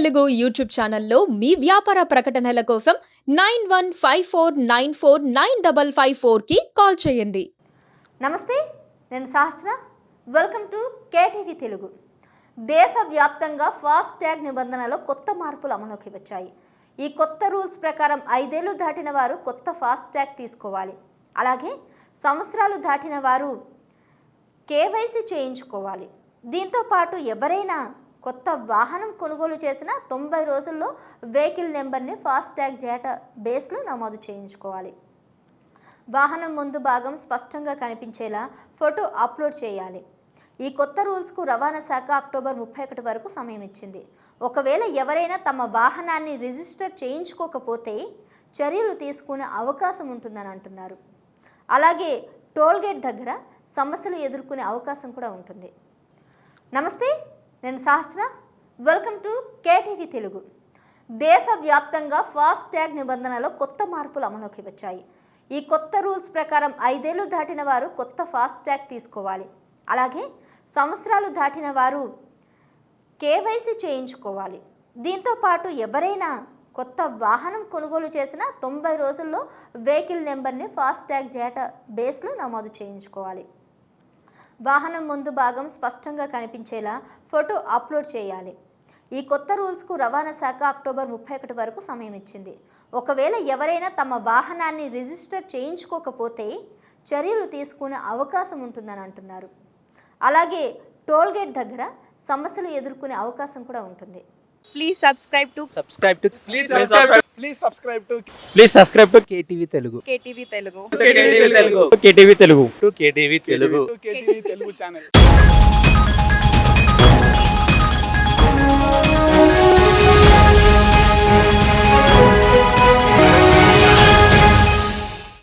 Telugu YouTube ఛానల్లో మీ వ్యాపార ప్రకటనల కోసం 9154949554 కి కాల్ చేయండి. నమస్తే, నేను Sahasra. Welcome to KTV Telugu. దేశవ్యాప్తంగా ఫాస్ట్ ట్యాగ్ నిబంధనలో కొత్త మార్పులు అమలులోకి వచ్చాయి. ఈ కొత్త రూల్స్ ప్రకారం 5 ఏళ్లు దాటిన వారు కొత్త ఫాస్ట్ ట్యాగ్ తీసుకోవాలి. అలాగే సంవత్సరాలు దాటిన వారు కేవైసీ చేయించుకోవాలి. దీంతో పాటు ఎవరైనా కొత్త వాహనం కొనుగోలు చేసిన 90 రోజుల్లో వెహికల్ నెంబర్ని ఫాస్ట్ ట్యాగ్ డేటా బేస్లో నమోదు చేయించుకోవాలి. వాహనం ముందు భాగం స్పష్టంగా కనిపించేలా ఫోటో అప్లోడ్ చేయాలి. ఈ కొత్త రూల్స్కు రవాణా శాఖ అక్టోబర్ 31 వరకు సమయం ఇచ్చింది. ఒకవేళ ఎవరైనా తమ వాహనాన్ని రిజిస్టర్ చేయించుకోకపోతే చర్యలు తీసుకునే అవకాశం ఉంటుందని అంటున్నారు. అలాగే టోల్గేట్ దగ్గర సమస్యలు ఎదుర్కొనే అవకాశం కూడా ఉంటుంది. నమస్తే, నేను Sahasra. Welcome to KTV Telugu. దేశవ్యాప్తంగా ఫాస్ట్ ట్యాగ్ నిబంధనలో కొత్త మార్పులు అమలులోకి వచ్చాయి. ఈ కొత్త రూల్స్ ప్రకారం 5 ఏళ్లు దాటిన వారు కొత్త ఫాస్ట్ ట్యాగ్ తీసుకోవాలి. అలాగే సంవత్సరాలు దాటిన వారు కేవైసీ చేయించుకోవాలి. దీంతో పాటు ఎవరైనా కొత్త వాహనం కొనుగోలు చేసిన 90 రోజుల్లో వెహికల్ నెంబర్ని ఫాస్ట్ ట్యాగ్ డేటా బేస్లో నమోదు చేయించుకోవాలి. వాహనం ముందు భాగం స్పష్టంగా కనిపించేలా ఫోటో అప్లోడ్ చేయాలి. ఈ కొత్త రూల్స్కు రవాణా శాఖ అక్టోబర్ 31 వరకు సమయం ఇచ్చింది. ఒకవేళ ఎవరైనా తమ వాహనాన్ని రిజిస్టర్ చేయించుకోకపోతే చర్యలు తీసుకునే అవకాశం ఉంటుందని అంటున్నారు. అలాగే టోల్గేట్ దగ్గర సమస్యలు ఎదుర్కొనే అవకాశం కూడా ఉంటుంది. Please subscribe to KTV Telugu. KTV Telugu. KTV Telugu. KTV Telugu channel.